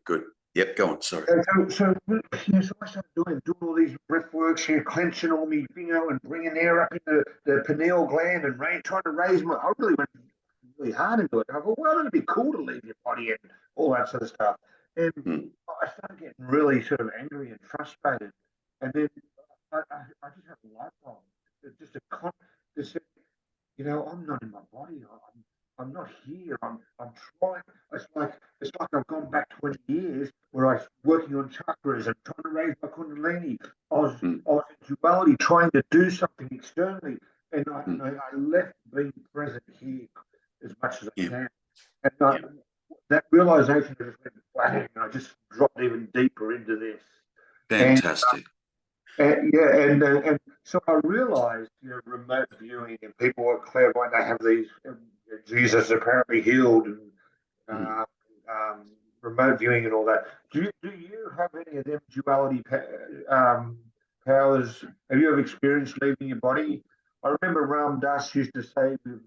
good. Yep, go on. Sorry. So I started doing all these breath works here, clenching all me, and bringing air up into the pineal gland and trying to raise my. I really went really hard into it. I thought, well, it'd be cool to leave your body and all that sort of stuff. And I started getting really sort of angry and frustrated. And then I just had a light bulb. Just just said, I'm not in my body. I'm not here. I'm trying. It's like I've gone back 20 years where I was working on chakras and trying to raise my kundalini. I was in duality, trying to do something externally, and I left being present here as much as I can. And that realization just went flat, and I just dropped even deeper into this. Fantastic. And so I realized, remote viewing and people are clairvoyant. They have these. Jesus apparently healed and remote viewing and all that. Do you have any of them duality powers? Have you ever experienced leaving your body? I remember Ram Dass used to say with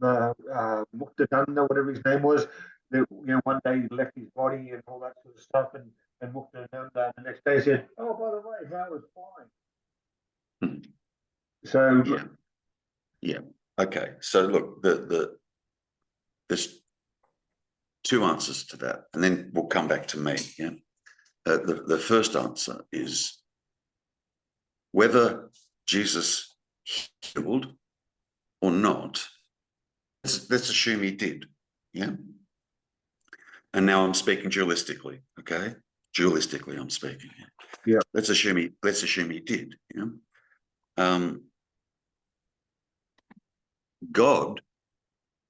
Muktananda, whatever his name was, that one day he left his body and all that sort of stuff, and Muktananda the next day said, "Oh, by the way, that was fine." So yeah. Okay. So look, there's two answers to that, and then we'll come back to me. Yeah. The first answer is whether Jesus healed or not. Let's assume he did. Yeah. And now I'm speaking dualistically. Okay. Dualistically, I'm speaking. Yeah. Let's assume he did. Yeah. God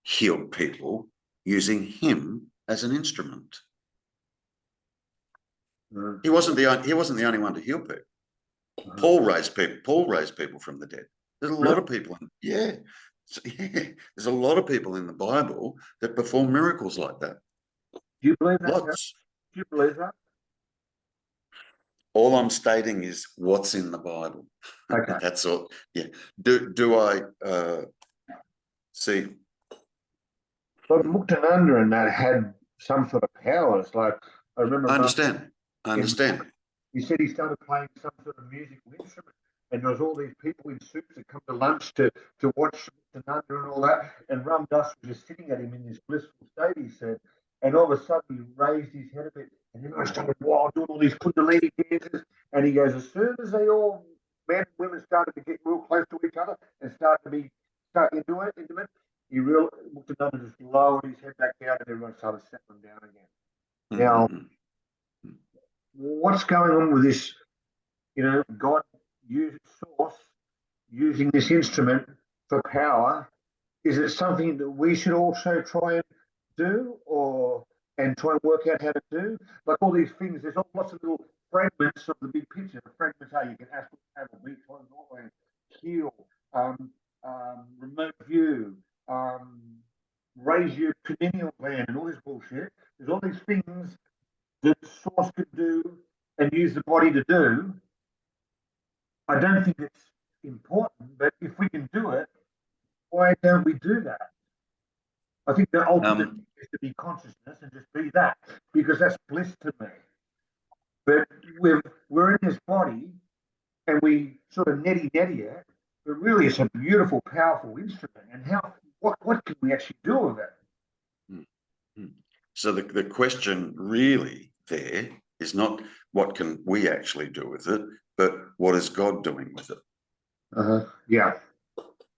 healed people using him as an instrument. He wasn't the only one to heal people. Paul raised people from the dead. There's a lot of people there's a lot of people in the Bible that perform miracles like that. Do you believe that? Lots. Do you believe that? All I'm stating is what's in the Bible. Okay. That's all. Yeah. Do I see? But Muktananda and that had some sort of powers. Like I remember. I understand. He said he started playing some sort of musical instrument, and there was all these people in suits that come to lunch to watch Muktananda and all that. And Ram Dass was just sitting at him in this blissful state, he said. And all of a sudden he raised his head a bit, and then I started doing all these Kundalini dances. And he goes, as soon as they all, men and women, started to get real close to each other and start intimate, Muktananda just lowered his head back down, and everyone started settling down again. Now, what's going on with this? God source using this instrument for power. Is it something that we should also try and do, and try and work out how to do? Like all these things, there's lots of little fragments of the big picture. The fragments are you can have a weak and heal, remote view, raise your pineal gland, and all this bullshit. There's all these things that source could do and use the body to do. I don't think it's important, but if we can do it, why don't we do that? I think the ultimate is to be consciousness and just be that, because that's bliss to me. But we're in this body and we sort of netty it, but really it's a beautiful, powerful instrument. And what can we actually do with it? So the question really there is not what can we actually do with it, but what is God doing with it? Yeah.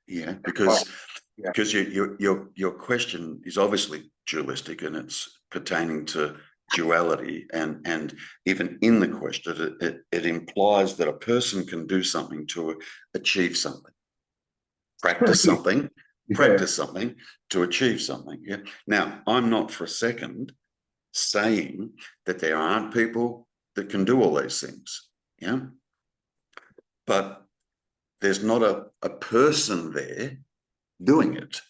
Yeah, because your question is obviously dualistic, and it's pertaining to duality, and even in the question it implies that a person can do something to achieve something, practice something to achieve something. Yeah. Now, I'm not for a second saying that there aren't people that can do all these things. Yeah. But there's not a person there doing it.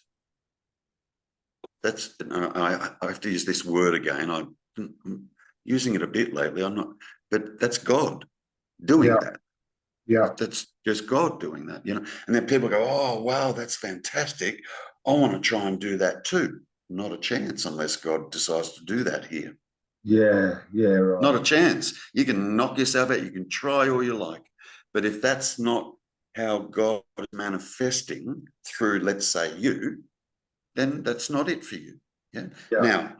That's, I have to use this word again. I'm using it a bit lately. I'm not, but that's God doing that. Yeah. That's just God doing that, And then people go, oh, wow, that's fantastic. I want to try and do that too. Not a chance unless God decides to do that here. Yeah, right. Not a chance. You can knock yourself out. You can try all you like. But if that's not how God is manifesting through, let's say, you, then that's not it for you. Yeah. Yeah. Now,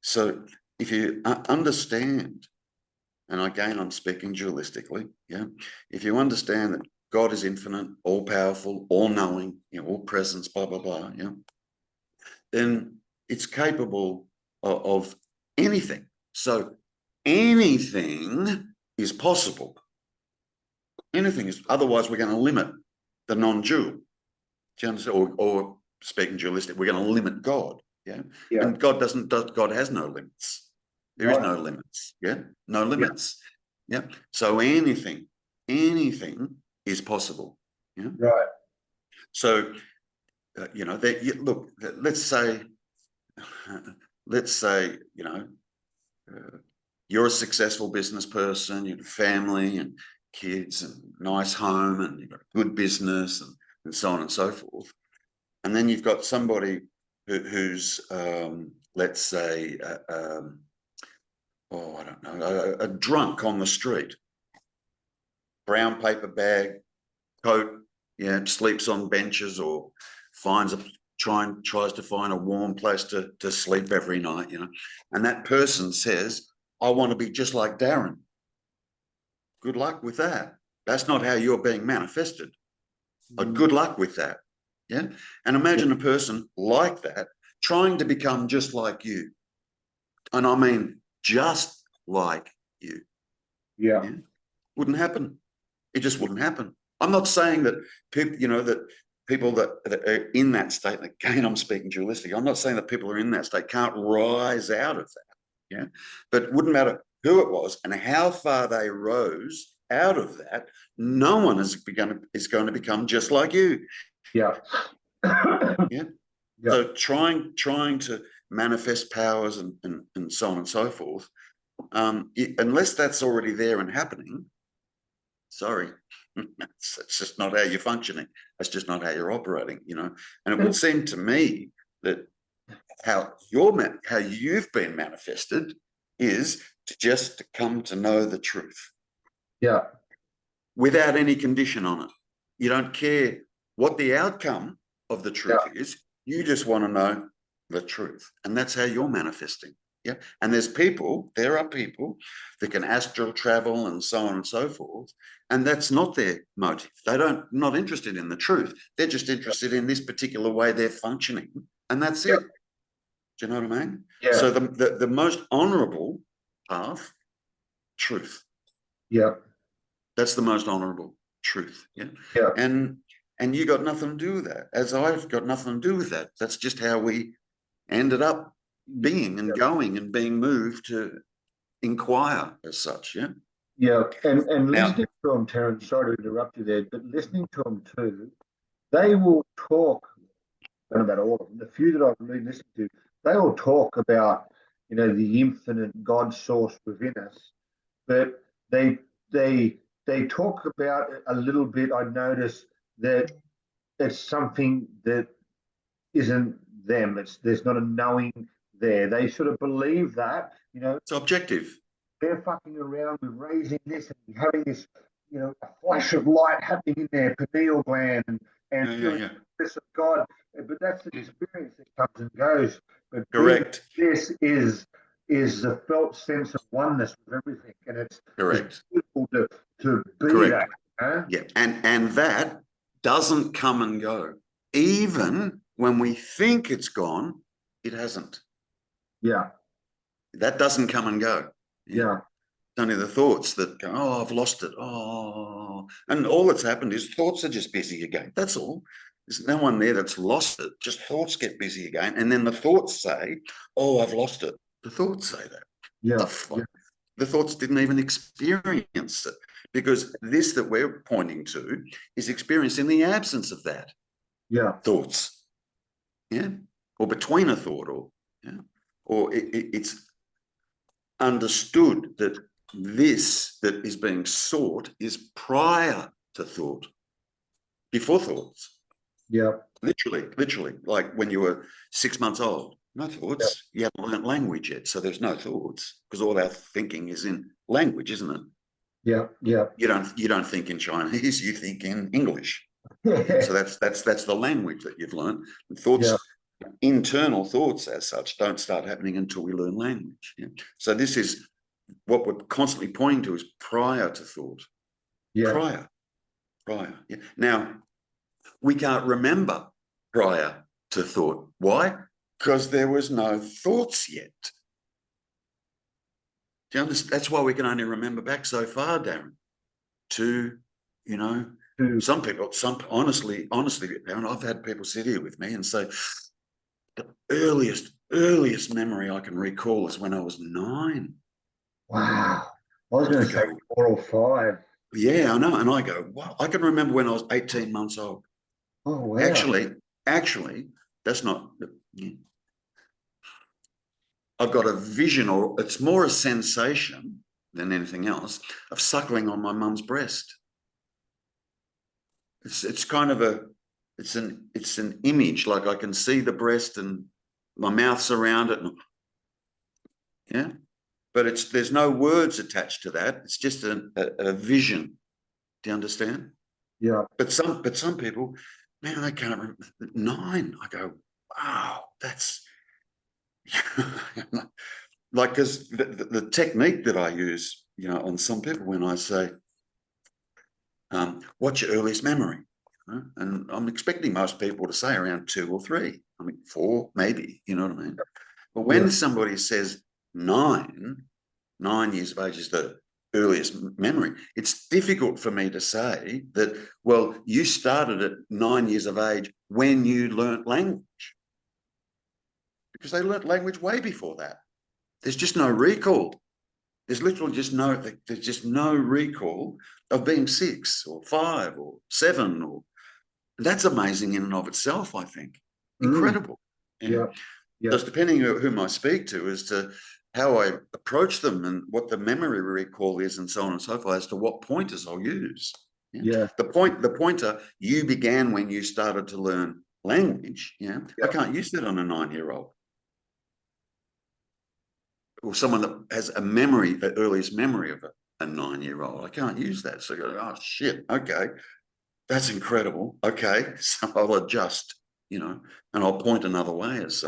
so if you understand, and again, I'm speaking dualistically, yeah. If you understand that God is infinite, all powerful, all knowing, all presence, blah, blah, blah, yeah, then it's capable of anything. So anything is possible. Anything is, otherwise we're going to limit the non-dual. Do you understand? Or speaking dualistic, we're going to limit God. Yeah. Yeah. And God God has no limits. There is no limits. Yeah. No limits. Yeah. So anything is possible. Yeah. Right. So, look, let's say, you're a successful business person, you have a family and kids and nice home, and you've got a good business and so on and so forth. And then you've got somebody who's, let's say, I don't know, a drunk on the street, brown paper bag, coat, sleeps on benches or tries to find a warm place to sleep every night, and that person says, I want to be just like Darren. Good luck with that. That's not how you're being manifested. Good luck with that. Yeah. And imagine a person like that trying to become just like you. And I mean, just like you. Yeah. Wouldn't happen. It just wouldn't happen. I'm not saying that people, that people that are in that state, and again, I'm speaking dualistic. I'm not saying that people are in that state can't rise out of that. Yeah. But it wouldn't matter who it was and how far they rose out of that. No one is going to become just like you. Yeah. Yeah. So trying to manifest powers and so on and so forth, unless that's already there and happening, sorry, it's just not how you're functioning. That's just not how you're operating, And it would seem to me that how you've been manifested is to come to know the truth. Yeah. Without any condition on it. You don't care what the outcome of the truth is. You just want to know the truth. And that's how you're manifesting. Yeah. And there are people that can astral travel and so on and so forth. And that's not their motive. Not interested in the truth. They're just interested in this particular way they're functioning. And that's it. Do you know what I mean? Yeah. So the most honorable path, truth. Yeah. That's the most honorable truth. Yeah. Yeah. And you got nothing to do with that, as I've got nothing to do with that. That's just how we ended up being and going and being moved to inquire as such. Yeah. Yeah. And listening to them, Terence, sorry to interrupt you there, but listening to them too, they will talk, I don't know about all of them, the few that I've really listened to, they will talk about, the infinite God source within us, but they talk about it a little bit. I notice that it's something that isn't them. There's not a knowing there. They sort of believe that, It's objective. they're fucking around with raising this and having this, a flash of light happening in their pineal gland and feeling the bliss of God. But that's an experience that comes and goes. But Correct. this is the felt sense of oneness with everything, and it's Correct. It's beautiful to be Correct. that. Huh? Yeah. And that doesn't come and go. Even when we think it's gone, it hasn't. Yeah. That doesn't come and go. Yeah. It's only the thoughts that go, oh, I've lost it. Oh, and all that's happened is thoughts are just busy again. That's all. There's no one there that's lost it. Just thoughts get busy again. And then the thoughts say, oh, I've lost it. The thoughts say that. Yeah. The thoughts didn't even experience it, because this that we're pointing to is experienced in the absence of that. Yeah. Thoughts. Yeah. Or between a thought, or it's understood that this that is being sought is prior to thought, before thoughts. Yeah. Literally, like when you were 6 months old. No thoughts. You haven't learnt language yet, so there's no thoughts because all our thinking is in language, isn't it? Yeah, yeah. You don't think in Chinese, you think in English. So that's the language that you've learned. Thoughts, internal thoughts as such, don't start happening until we learn language. Yeah? So this is what we're constantly pointing to is prior to thought. Yeah. Prior. Yeah. Now, we can't remember prior to thought. Why? Because there was no thoughts yet. Do you understand? That's why we can only remember back so far, Darren. To, you know, some people, honestly, Darren, I've had people sit here with me and say, the earliest memory I can recall is when I was 9. Wow. I was going to say 4 or 5. Yeah, I know. And I go, wow, I can remember when I was 18 months old. Oh, wow. Actually, that's not. I've got a vision, or it's more a sensation than anything else, of suckling on my mum's breast. It's kind of it's an image, like I can see the breast and my mouth's around it. Yeah. But there's no words attached to that. It's just a vision. Do you understand? Yeah. But some people, man, they can't remember. 9. I go, wow, that's like, because the technique that I use, on some people when I say, what's your earliest memory? And I'm expecting most people to say around 2 or 3. I mean, 4, maybe, you know what I mean? But when somebody says 9 years of age is the earliest memory, it's difficult for me to say that, well, you started at 9 years of age when you learnt language. Because they learnt language way before that. There's just no recall. There's literally just no recall of being 6 or 5 or 7 or. That's amazing in and of itself, I think. Incredible. Yeah. Just depending on whom I speak to as to how I approach them and what the memory recall is and so on and so forth, as to what pointers I'll use. The pointer you began when you started to learn language. I can't use that on a 9-year-old. Or someone that has a memory, the earliest memory of a 9-year-old. I can't use that. So I go, oh shit, okay. That's incredible. Okay, so I'll adjust, and I'll point another way as such.